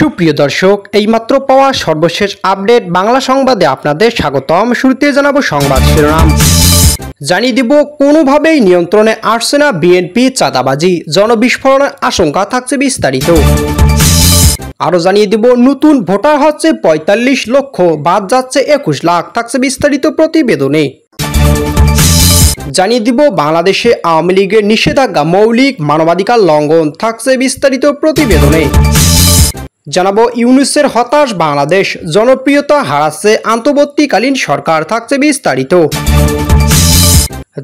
সুপ্রিয় দর্শক, এইমাত্র পাওয়া সর্বশেষ আপডেট বাংলা সংবাদে আপনাদের স্বাগতম। শুরুতে জানাবো সংবাদ শিরোনাম। জানিয়ে দিব, কোনোভাবেই নিয়ন্ত্রণে আসছে না বিএনপি চাঁদাবাজি, জনবিস্ফোরণের আশঙ্কা থাকছে বিস্তারিত। আরও জানিয়ে দিব, নতুন ভোটার হচ্ছে ৪৫ লক্ষ, বাদ যাচ্ছে ২১ লাখ, থাকছে বিস্তারিত প্রতিবেদনে। জানিয়ে দিব, বাংলাদেশে আওয়ামী লীগের নিষেধাজ্ঞা মৌলিক মানবাধিকার লঙ্ঘন, থাকছে বিস্তারিত প্রতিবেদনে। জানাবো, ইউনূসের হতাশ বাংলাদেশ, জনপ্রিয়তা হারাচ্ছে অন্তর্বর্তীকালীন সরকার, থাকছে বিস্তারিত।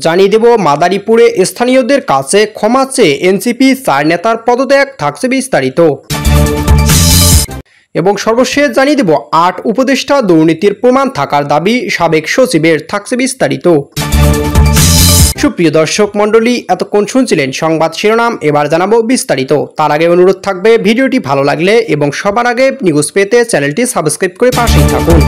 জানিয়ে দেব, মাদারীপুরে স্থানীয়দের কাছে ক্ষমা চেয়ে এনসিপি ৪ নেতার পদত্যাগ, থাকছে বিস্তারিত। এবং সর্বশেষ জানিয়ে দেব, ৮ উপদেষ্টা দুর্নীতির প্রমাণ থাকার দাবি সাবেক সচিবের, থাকছে বিস্তারিত। সুপ্রিয় দর্শক মণ্ডলী, এতক্ষণ শুনছিলেন সংবাদ শিরোনাম, এবার জানাবো বিস্তারিত। তার আগে অনুরোধ থাকবে, ভিডিওটি ভালো লাগলে এবং সবার আগে নিউজ পেতে চ্যানেলটি সাবস্ক্রাইব করে পাশেই থাকুন।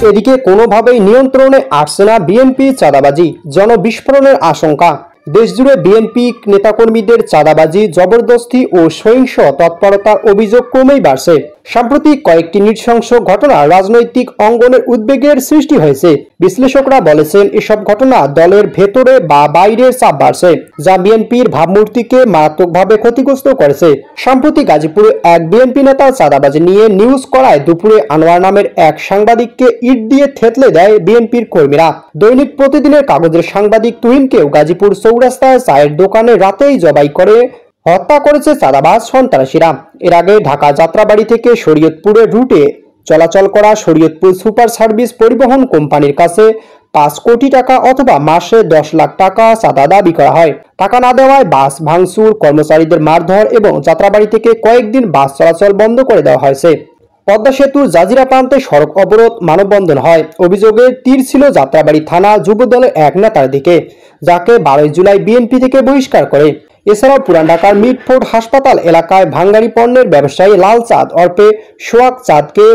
এদিকে কোনোভাবেই নিয়ন্ত্রণে আসছে না বিএনপি চাঁদাবাজি, জনবিস্ফোরণের আশঙ্কা। দেশজুড়ে বিএনপি নেতাকর্মীদের চাঁদাবাজি, জবরদস্তি ও সহিংস তৎপরতার অভিযোগ ক্রমেই বাড়ছে। সাম্প্রতিক কয়েকটি নৃশংস ঘটনা রাজনৈতিক অঙ্গনের উদ্বেগের সৃষ্টি হয়েছে। বিশ্লেষকরা বলেছেন, এসব ঘটনা দলের ভেতরে বা বাইরে চাপ বাড়ছে, যা বিএনপির ভাবমূর্তিকে মারাত্মকভাবে ক্ষতিগ্রস্ত করেছে। সম্প্রতি গাজীপুরে এক বিএনপি নেতা চাঁদাবাজি নিয়ে নিউজ করায় দুপুরে আনোয়ার নামের এক সাংবাদিককে ইট দিয়ে থেতলে দেয় বিএনপির কর্মীরা। দৈনিক প্রতিদিনের কাগজের সাংবাদিক তুহিনকেও গাজীপুর চৌরাস্তায় চায়ের দোকানে রাতেই জবাই করে হত্যা করেছে চাঁদাবাজ সন্ত্রাসীরা। এর আগে ঢাকা যাত্রাবাড়ি থেকে শরীয়তপুরের রুটে চলাচল করা শরীয়তপুর সুপার সার্ভিস পরিবহন কোম্পানির কাছে ৫ কোটি টাকা অথবা মাসে ১০ লাখ টাকা চাঁদা দাবি করা হয়। টাকা না দেওয়ায় বাস ভাঙচুর, কর্মচারীদের মারধর এবং যাত্রাবাড়ি থেকে কয়েকদিন বাস চলাচল বন্ধ করে দেওয়া হয়েছে। পদ্মা সেতুর জাজিরা প্রান্তে সড়ক অবরোধ, মানববন্ধন হয়। অভিযোগের তীর ছিল যাত্রাবাড়ি থানা যুবদলের এক নেতার দিকে, যাকে ১২ জুলাই বিএনপি থেকে বহিষ্কার করে। এছাড়াও পুরান ঢাকার মিটফোর্ড হাসপাতাল এলাকায় ভাঙ্গারি পণ্যের ব্যবসায়ী লাল চাঁদ ওরফে সোহাগ চাঁদকে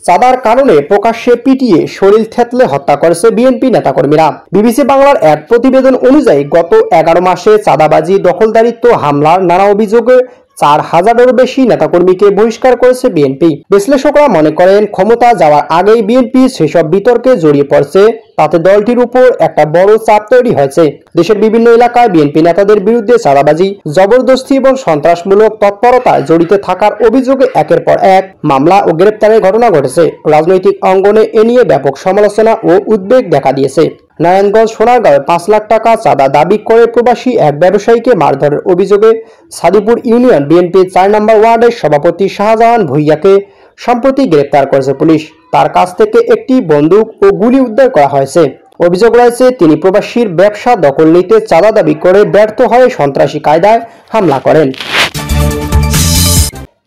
চাঁদার কারণে প্রকাশ্যে পিটিয়ে শরীর থেতলে হত্যা করেছে বিএনপি নেতাকর্মীরা। বিবিসি বাংলার এক প্রতিবেদন অনুযায়ী গত ১১ মাসে চাঁদাবাজি, দখলদারিত্ব, হামলার নানা অভিযোগে ৪,০০০-এরও বেশি নেতাকর্মীকে বহিষ্কার করেছে বিএনপি। বিশ্লেষকরা মনে করেন, ক্ষমতা যাওয়ার আগেই বিএনপি সেসব বিতর্কে জড়িয়ে পড়ছে, তাতে দলটির উপর একটা বড় চাপ তৈরি হয়েছে। দেশের বিভিন্ন এলাকায় বিএনপি নেতাদের বিরুদ্ধে চাঁদাবাজি, জবরদস্তি এবং সন্ত্রাসমূলক তৎপরতায় জড়িত থাকার অভিযোগে একের পর এক মামলা ও গ্রেপ্তারের ঘটনা ঘটেছে। রাজনৈতিক অঙ্গনে এ নিয়ে ব্যাপক সমালোচনা ও উদ্বেগ দেখা দিয়েছে। নারায়ণগঞ্জ সোনারগাঁওয়ে ৫ লাখ টাকা চাঁদা দাবি করে প্রবাসী এক ব্যবসায়ীকে মারধরের অভিযোগে সাদিপুর ইউনিয়ন বিএনপির ৪ নম্বর ওয়ার্ডের সভাপতি শাহজাহান ভূঁইয়াকে সম্প্রতি গ্রেপ্তার করেছে পুলিশ। তার কাছ থেকে একটি বন্দুক ও গুলি উদ্ধার করা হয়েছে। অভিযোগ রয়েছে, তিনি প্রবাসীর ব্যবসা দখল নিতে চাঁদা দাবি করে ব্যর্থ হয়ে সন্ত্রাসী কায়দায় হামলা করেন।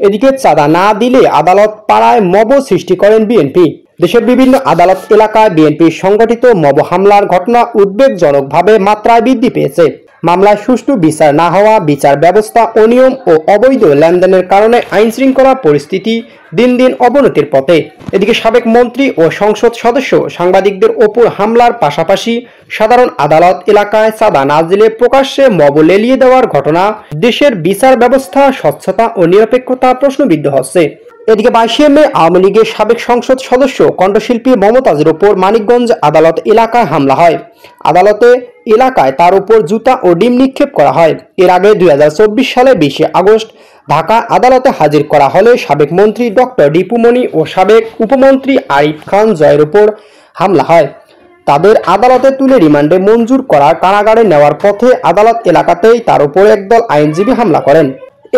এদিকে চাঁদা না দিলে আদালত পাড়ায় মব সৃষ্টি করেন বিএনপি। দেশের বিভিন্ন আদালত এলাকায় বিএনপির সংগঠিত মব হামলার ঘটনা উদ্বেগজনকভাবে মাত্রায় বৃদ্ধি পেয়েছে। মামলায় সুষ্ঠু বিচার না হওয়া, বিচার ব্যবস্থা অনিয়ম ও অবৈধ লেনদেনের কারণে আইনশৃঙ্খলা পরিস্থিতি দিন দিন অবনতির পথে। এদিকে সাবেক মন্ত্রী ও সংসদ সদস্য সাংবাদিকদের ওপর হামলার পাশাপাশি সাধারণ আদালত এলাকায় চাঁদা না দিলে প্রকাশ্যে মব লেলিয়ে দেওয়ার ঘটনা দেশের বিচার ব্যবস্থা, স্বচ্ছতা ও নিরপেক্ষতা প্রশ্নবিদ্ধ হচ্ছে। এদিকে ২২শে মে আওয়ামী লীগের সাবেক সংসদ সদস্য কণ্ঠশিল্পী মমতাজের উপর মানিকগঞ্জ আদালত এলাকায় হামলা হয়। আদালতে এলাকায় তার উপর জুতা ও ডিম নিক্ষেপ করা হয়। এর আগে ২০২৪ সালে ২০শে আগস্ট ঢাকা আদালতে হাজির করা হলে সাবেক মন্ত্রী ডক্টর দীপু মনি ও সাবেক উপমন্ত্রী আরিফ খান জয়ের উপর হামলা হয়। তাদের আদালতে তুলে রিমান্ডে মঞ্জুর করার কারাগারে নেওয়ার পথে আদালত এলাকাতেই তার উপর একদল আইনজীবী হামলা করেন।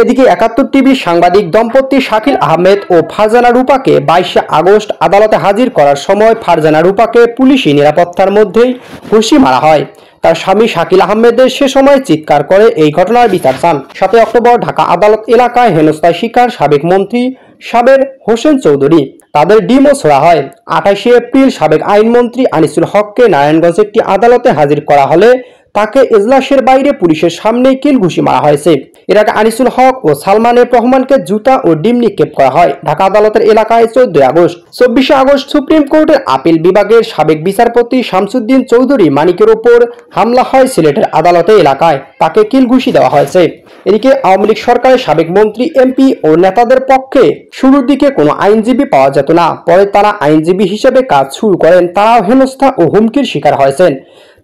এদিকে ৭১ টিভির সাংবাদিক দম্পতি শাকিল আহমেদ ও ফারজানা রূপাকে ২২শে আগস্ট আদালতে হাজির করার সময় ফারজানা রূপাকে পুলিশি নিরাপত্তার মধ্যেই ঘুষি মারা হয়। তার স্বামী শাকিল আহমেদের সে সময় চিৎকার করে এই ঘটনার বিচার চান। ৭ অক্টোবর ঢাকা আদালত এলাকায় হেনস্থার শিকার সাবেক মন্ত্রী সাবের হোসেন চৌধুরী, তাদের ডিমও ছোড়া হয়। ২৮শে এপ্রিল সাবেক আইনমন্ত্রী আনিসুল হককে নারায়ণগঞ্জ একটি আদালতে হাজির করা হলে তাকে এজলাসের বাইরে পুলিশের সামনেই কিল ঘুষি মারা হয়েছে। এর আগে আনিসুল হক ও সালমান এফ রহমানকে জুতা ও ডিম নিক্ষেপ করা হয় ঢাকা আদালতের এলাকায় ১৪ আগস্ট। ২৪শে আগস্ট সুপ্রিম কোর্টের আপিল বিভাগের সাবেক বিচারপতি শামসুদ্দিন চৌধুরী মানিকের ওপর হামলা হয় সিলেটের আদালতে এলাকায়, তাকে কিল ঘুষি দেওয়া হয়েছে। এদিকে আওয়ামী লীগ সরকারের সাবেক মন্ত্রী, এমপি ও নেতাদের পক্ষে শুরুর দিকে কোনো আইনজীবী পাওয়া যেত না। পরে তারা আইনজীবী হিসেবে কাজ শুরু করেন। তারাও হেনস্থা ও হুমকির শিকার হয়েছেন।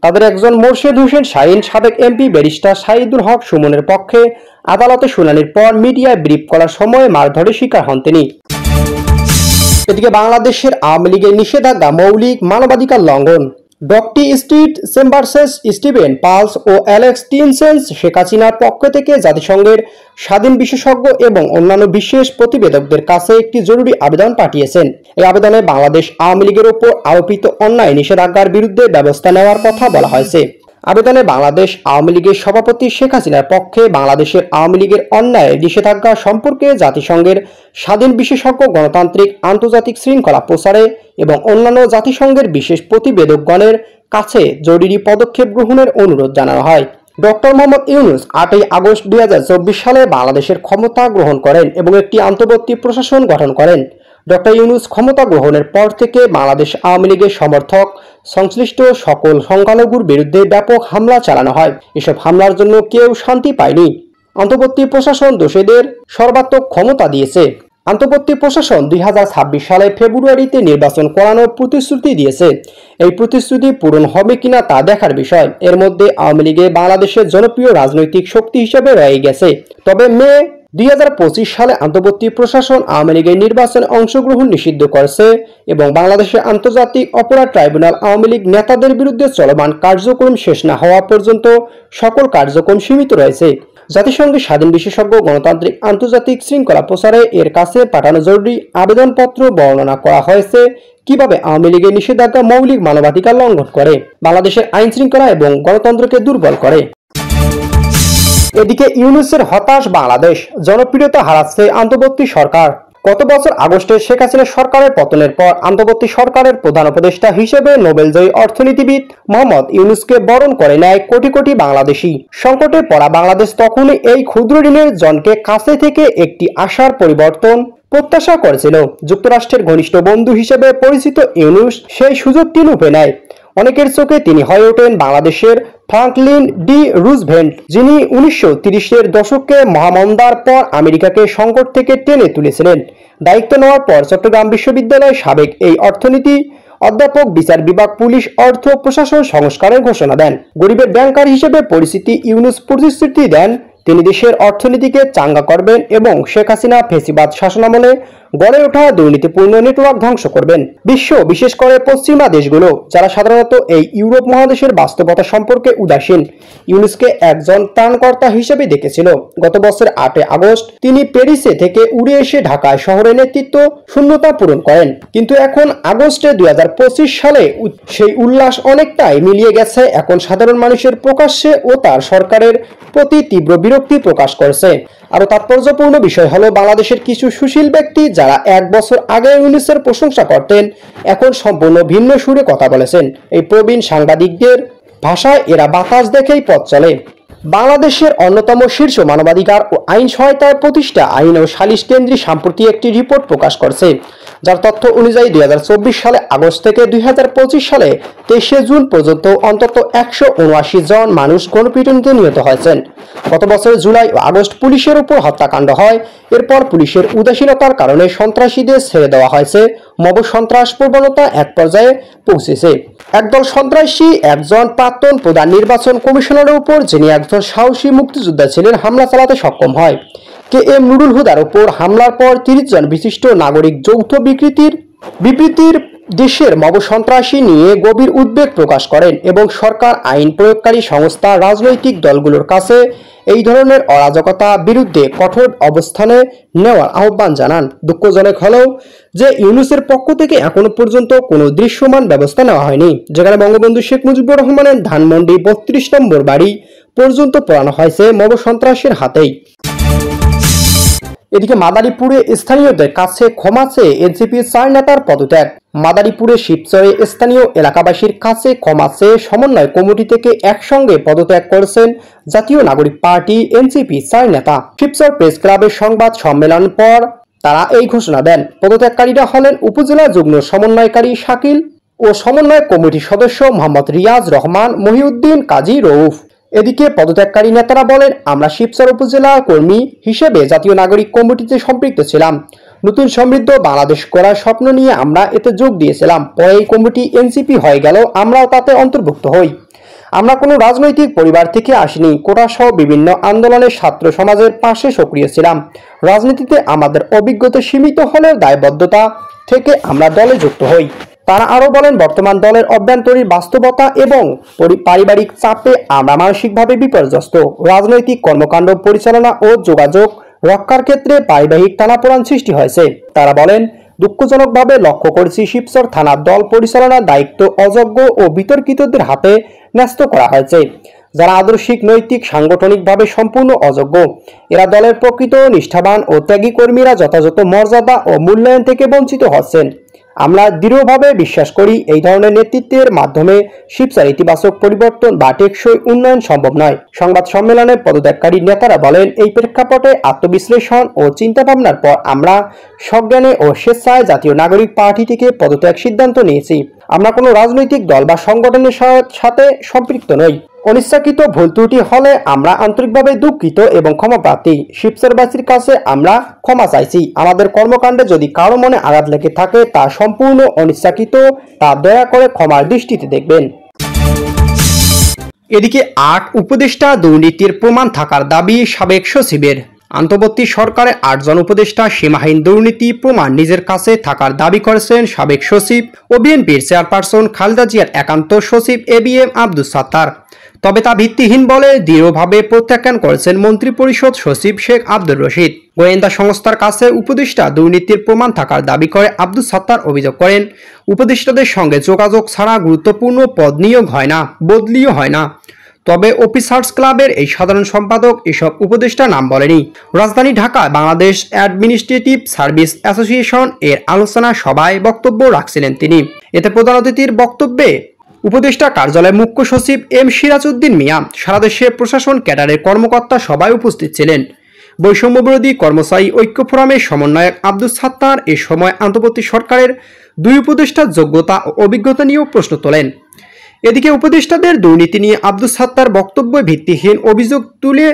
তাদের একজন মোর্শেদ হোসেন শাহীন, সাবেক এমপি ব্যারিস্টার শাহিদুল হক সুমনের পক্ষে আদালতে শুনানির পর মিডিয়ায় ব্রিফ করার সময় মারধরের শিকার হন তিনি। এদিকে বাংলাদেশের আওয়ামী লীগের নিষেধাজ্ঞা মৌলিক মানবাধিকার লঙ্ঘন। ডকটি স্ট্রিট চেম্বার্সেস, স্টিভেন পালস ও অ্যালেক্স টিনসেন্স শেখ হাসিনার পক্ষ থেকে জাতিসংঘের স্বাধীন বিশেষজ্ঞ এবং অন্যান্য বিশেষ প্রতিবেদকদের কাছে একটি জরুরি আবেদন পাঠিয়েছেন। এই আবেদনে বাংলাদেশ আওয়ামী লীগের উপর আরোপিত অন্যায় নিষেধাজ্ঞার বিরুদ্ধে ব্যবস্থা নেওয়ার কথা বলা হয়েছে। আবেদনে বাংলাদেশ আওয়ামী লীগের সভাপতি শেখ হাসিনার পক্ষে বাংলাদেশের আওয়ামী লীগের অন্যায় নিষেধাজ্ঞা সম্পর্কে জাতিসংঘের স্বাধীন বিশেষজ্ঞ, গণতান্ত্রিক আন্তর্জাতিক শৃঙ্খলা প্রসারে এবং অন্যান্য জাতিসংঘের বিশেষ প্রতিবেদকগণের কাছে জরুরি পদক্ষেপ গ্রহণের অনুরোধ জানানো হয়। ডক্টর মোহাম্মদ ইউনূস 8 আগস্ট 2024 সালে বাংলাদেশের ক্ষমতা গ্রহণ করেন এবং একটি অন্তর্বর্তী প্রশাসন গঠন করেন। ডক্টর ইউনূস ক্ষমতা গ্রহণের পর থেকে বাংলাদেশ আওয়ামী লীগের সমর্থক সংশ্লিষ্ট সকল সংখ্যালঘুর বিরুদ্ধে ব্যাপক হামলা চালানো হয়। এসব হামলার জন্য কেউ শান্তি পায়নি। অন্তর্বর্তী প্রশাসন দোষীদের সর্বাত্মক ক্ষমতা দিয়েছে। অন্তর্বর্তী প্রশাসন 2026 সালে ফেব্রুয়ারিতে নির্বাচন করানোর প্রতিশ্রুতি দিয়েছে। এই প্রতিশ্রুতি পূরণ হবে কিনা তা দেখার বিষয়। এর মধ্যে আওয়ামী লীগে বাংলাদেশের জনপ্রিয় রাজনৈতিক শক্তি হিসেবে রয়ে গেছে। তবে মে 2025 সালে অন্তর্বর্তী প্রশাসন আওয়ামী লীগের নির্বাচনে অংশগ্রহণ নিষিদ্ধ করেছে এবং বাংলাদেশের আন্তর্জাতিক অপরাধ ট্রাইব্যুনাল আওয়ামী লীগ নেতাদের বিরুদ্ধে চলমান কার্যক্রম শেষ না হওয়া পর্যন্ত সকল কার্যক্রম সীমিত রয়েছে। জাতিসংঘের স্বাধীন বিশেষজ্ঞ, গণতান্ত্রিক আন্তর্জাতিক শৃঙ্খলা প্রসারে এর কাছে পাঠানো জরুরি আবেদনপত্র বর্ণনা করা হয়েছে কিভাবে আওয়ামী লীগের নিষেধাজ্ঞা মৌলিক মানবাধিকার লঙ্ঘন করে, বাংলাদেশের আইন শৃঙ্খলা এবং গণতন্ত্রকে দুর্বল করে। এদিকে ইউনূসের হতাশ বাংলাদেশ, জনপ্রিয়তা হারাচ্ছে অন্তর্বর্তী সরকার। গত বছর আগস্টে শেখ হাসিনা সরকারের পতনের পর অন্তর্বর্তী সরকারের প্রধান উপদেষ্টা হিসেবে নোবেলজয়ী অর্থনীতিবিদ মোহাম্মদ ইউনূসকে বরণ করে নেয় কোটি কোটি বাংলাদেশি। সংকটে পড়া বাংলাদেশ তখনই এই ক্ষুদ্র ঋণের জনকে কাছে থেকে একটি আশার পরিবর্তন প্রত্যাশা করেছিল। যুক্তরাষ্ট্রের ঘনিষ্ঠ বন্ধু হিসেবে পরিচিত ইউনূস সেই সুযোগটি লুফে নেয়। অনেকের চোখে তিনি হয়ে ওঠেন বাংলাদেশের ফ্রাঙ্কলিন ডি রুজভেল্ট, যিনি 1930-এর দশকে মহামন্দার পর আমেরিকাকে সংকট থেকে টেনে তুলেছিলেন। দায়িত্ব নেওয়ার পর চট্টগ্রাম বিশ্ববিদ্যালয়ের সাবেক এই অর্থনীতি অধ্যাপক বিচার বিভাগ, পুলিশ, অর্থ, প্রশাসন সংস্কারের ঘোষণা দেন। গরিবের ব্যাংকার হিসেবে পরিচিতি ইউনূস প্রতিশ্রুতি দেন তিনি দেশের অর্থনীতিকে চাঙ্গা করবেন এবং শেখ হাসিনা ফ্যাসিবাদ শাসনামলে গড়ে ওঠা দুর্নীতিপূর্ণ নেটওয়ার্ক ধ্বংস করবেন। বিশ্ব, বিশেষ করে পশ্চিমা দেশগুলো, যারা সাধারণত এই ইউরোপ মহাদেশের বাস্তবতা সম্পর্কে উদাসীন, ইউনূসকে একজন ত্রাণকর্তা হিসেবে দেখেছিল। গত বছর 8 আগস্ট তিনি প্যারিসে থেকে উড়ে এসে ঢাকায় শহরে নেতৃত্ব শূন্যতা পূরণ করেন। কিন্তু এখন আগস্টে 2025 সালে সেই উল্লাস অনেকটাই মিলিয়ে গেছে। এখন সাধারণ মানুষের প্রকাশ্যে ও তার সরকারের প্রতি তীব্র বিরক্তি প্রকাশ করেছে। আরো তাৎপর্যপূর্ণ বিষয় হলো বাংলাদেশের কিছু সুশীল ব্যক্তি যারা 1 বছর আগে ইউনূসের প্রশংসা করতেন, এখন সম্পূর্ণ ভিন্ন সুরে কথা বলেছেন। এই প্রবীণ সাংবাদিকদের ভাষায় এরা বাতাস দেখেই পথ চলে। বাংলাদেশের অন্যতম শীর্ষ মানবাধিকার ও আইন সহায়তার প্রতিষ্ঠা আইন ও সালিশ কেন্দ্র সম্প্রতি একটি রিপোর্ট প্রকাশ করেছে, যার তথ্য অনুযায়ী 2024 সালে আগস্ট থেকে 2025 সালে 23 জুন পর্যন্ত অন্তত 179 জন মানুষ গণপিটুনিতে নিহত হয়েছেন। গত বছর জুলাই ও আগস্ট পুলিশের উপর হত্যাকাণ্ড হয়। এরপর পুলিশের উদাসীনতার কারণে সন্ত্রাসীদের ছেড়ে দেওয়া হয়েছে। মব সন্ত্রাস প্রবণতা এক পর্যায়ে পৌঁছেছে। একদল সন্ত্রাসী একজন প্রাক্তন প্রধান নির্বাচন কমিশনারের উপর, যিনি একজন সাহসী মুক্তিযোদ্ধা ছিলেন, হামলা চালাতে সক্ষম হয়। KM নুরুল হুদার উপর হামলার পর 30 জন বিশিষ্ট নাগরিক যৌথ বিবৃতির দেশের মব সন্ত্রাসী নিয়ে গভীর উদ্বেগ প্রকাশ করেন এবং সরকার, আইন প্রয়োগকারী সংস্থা, রাজনৈতিক দলগুলোর কাছে এই ধরনের অরাজকতা বিরুদ্ধে কঠোর অবস্থানে নেওয়ার আহ্বান জানান। দুঃখজনক হলেও যে ইউনূসের পক্ষ থেকে এখনো পর্যন্ত কোনো দৃশ্যমান ব্যবস্থা নেওয়া হয়নি, যেখানে বঙ্গবন্ধু শেখ মুজিবুর রহমানের ধানমন্ডি 32 নম্বর বাড়ি পর্যন্ত পোড়ানো হয়েছে মব সন্ত্রাসের হাতেই। এদিকে মাদারীপুরে স্থানীয়দের কাছে ক্ষমা চেয়ে এনসিপির 4 নেতার পদত্যাগ। মাদারীপুরে শিবচরে স্থানীয় এলাকাবাসীর কাছে ক্ষমা চেয়ে সমন্বয় কমিটি থেকে একসঙ্গে পদত্যাগ করেছেন জাতীয় নাগরিক পার্টি এনসিপি 4 নেতা। শিবচর প্রেস ক্লাবের সংবাদ সম্মেলন পর তারা এই ঘোষণা দেন। পদত্যাগকারীরা হলেন উপজেলা যুগ্ম সমন্বয়কারী শাকিল ও সমন্বয় কমিটির সদস্য মোহাম্মদ রিয়াজ রহমান, মহিউদ্দিন, কাজী রউফ। এদিকে পদত্যাগকারী নেতারা বলেন, আমরা শিবচর উপজেলা কর্মী হিসেবে জাতীয় নাগরিক কমিটিতে সম্পৃক্ত ছিলাম। নতুন সমৃদ্ধ বাংলাদেশ গড়ার স্বপ্ন নিয়ে আমরা এতে যোগ দিয়েছিলাম। পরে এই কমিটি এনসিপি হয়ে গেল, আমরাও তাতে অন্তর্ভুক্ত হই। আমরা কোনো রাজনৈতিক পরিবার থেকে আসিনি, কোটাসহ বিভিন্ন আন্দোলনের ছাত্র সমাজের পাশে সক্রিয় ছিলাম। রাজনীতিতে আমাদের অভিজ্ঞতা সীমিত হলেও দায়বদ্ধতা থেকে আমরা দলে যুক্ত হই। তারা আরো বলেন, বর্তমান দলের অভ্যন্তরীণ বাস্তবতা এবং পারিবারিক চাপে আমরা মানসিকভাবে বিপর্যস্ত। রাজনৈতিক কর্মকাণ্ড পরিচালনা ও যোগাযোগ রক্ষার ক্ষেত্রে পারিবারিক টানাপোড়েন সৃষ্টি হয়েছে। তারা বলেন, দুঃখজনকভাবে লক্ষ্য করেছি শিবচর থানার দল পরিচালনার দায়িত্ব অযোগ্য ও বিতর্কিতদের হাতে ন্যস্ত করা হয়েছে, যারা আদর্শিক, নৈতিক, সাংগঠনিকভাবে সম্পূর্ণ অযোগ্য। এরা দলের প্রকৃত নিষ্ঠাবান ও ত্যাগী কর্মীরা যথাযথ মর্যাদা ও মূল্যায়ন থেকে বঞ্চিত হচ্ছেন। আমরা দৃঢ়ভাবে বিশ্বাস করি, এই ধরনের নেতৃত্বের মাধ্যমে শিবচর ইতিবাচক পরিবর্তন বা টেকসই উন্নয়ন সম্ভব নয়। সংবাদ সম্মেলনে পদত্যাগকারী নেতারা বলেন, এই প্রেক্ষাপটে আত্মবিশ্লেষণ ও চিন্তাভাবনার পর আমরা সজ্ঞানে ও স্বেচ্ছায় জাতীয় নাগরিক পার্টি থেকে পদত্যাগ সিদ্ধান্ত নিয়েছি। আমরা কোনো রাজনৈতিক দল বা সংগঠনের সাথে সম্পৃক্ত নই। অনিচ্ছাকৃত ভুল ত্রুটি হলে আমরা আন্তরিকভাবে দুঃখিত এবং ক্ষমাপ্রার্থী। শিবচরবাসীর কাছে আমরা ক্ষমা চাইছি। আমাদের কর্মকাণ্ডে যদি কারো মনে আঘাত লেগে থাকে তা সম্পূর্ণ অনিচ্ছাকৃত, তা দয়া করে ক্ষমার দৃষ্টিতে দেখবেন। এদিকে ৮ উপদেষ্টা দুর্নীতির প্রমাণ থাকার দাবি সাবেক সচিবের। অন্তর্বর্তী সরকারের ৮ জন উপদেষ্টা সীমাহীন দুর্নীতি প্রমাণ নিজের কাছে থাকার দাবি করেছেন সাবেক সচিব ও বিএনপির চেয়ারপারসন খালেদা জিয়ার একান্ত সচিব ABM আব্দুস সাত্তার। তবে তা ভিত্তিহীন বলে দৃঢ়ভাবে প্রত্যাখ্যান করেছেন মন্ত্রিপরিষদ সচিব শেখ আব্দুর রশিদ। গোয়েন্দা সংস্থার কাছে উপদেষ্টা দুর্নীতির প্রমাণ থাকার দাবি করে আব্দুস সাত্তার অভিযোগ করেন, উপদেষ্টাদের সঙ্গে যোগাযোগ ছাড়া গুরুত্বপূর্ণ পদ নিয়োগ হয় না, বদলিও হয় না। তবে অফিসার্স ক্লাবের এই সাধারণ সম্পাদক এসব উপদেষ্টার নাম বলেনি। রাজধানী ঢাকায় বাংলাদেশ অ্যাডমিনিস্ট্রেটিভ সার্ভিস অ্যাসোসিয়েশন এর আলোচনা সভায় বক্তব্য রাখছিলেন তিনি। এতে প্রধান অতিথির বক্তব্যে উপদেষ্টা কার্যালয়ের মুখ্য সচিব এম সিরাজউদ্দিন মিয়া, সারা দেশে প্রশাসন ক্যাডারের কর্মকর্তা সবাই উপস্থিত ছিলেন। বৈষম্য বিরোধী কর্মচারী ঐক্য ফোরামের সমন্বয়ক আব্দুস সাত্তার এ সময় অন্তর্বর্তী সরকারের 2 উপদেষ্টার যোগ্যতা ও অভিজ্ঞতা নিয়েও প্রশ্ন তোলেন। এদিকে উপদেষ্টাদের দুর্নীতি নিয়ে আব্দুস সাত্তার বক্তব্য ভিত্তিহীন অভিযোগ তুলে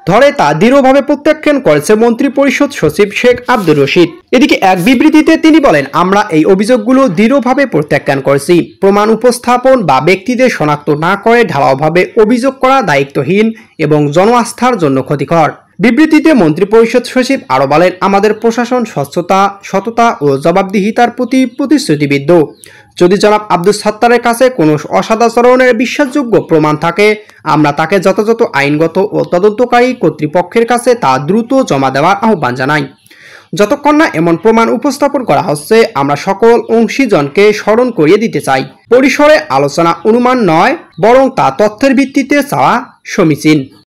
ধরে তা দৃঢ়ভাবে প্রত্যাখ্যান করেছে মন্ত্রিপরিষদ সচিব শেখ আব্দুর রশিদ। এদিকে এক বিবৃতিতে তিনি বলেন, আমরা এই অভিযোগগুলো দৃঢ়ভাবে প্রত্যাখ্যান করেছি। প্রমাণ উপস্থাপন বা ব্যক্তিদের শনাক্ত না করে ঢালাওভাবে অভিযোগ করা দায়িত্বহীন এবং জন আস্থার জন্য ক্ষতিকর। বিবৃতিতে মন্ত্রিপরিষদ সচিব আরও বলেন, আমাদের প্রশাসন স্বচ্ছতা, সততা ও জবাবদিহিতার প্রতি প্রতিশ্রুতিবদ্ধ। যদি জনাব আব্দুস সাত্তারের কাছে কোনো অসদাচরণের বিশ্বাসযোগ্য প্রমাণ থাকে, আমরা তাকে যথাযথ আইনগত ও তদন্তকারী কর্তৃপক্ষের কাছে তা দ্রুত জমা দেওয়ার আহ্বান জানাই। যতক্ষণ না এমন প্রমাণ উপস্থাপন করা হচ্ছে, আমরা সকল অংশীজনকে স্মরণ করিয়ে দিতে চাই, পরিসরে আলোচনা অনুমান নয়, বরং তা তথ্যের ভিত্তিতে চাওয়া সমীচীন।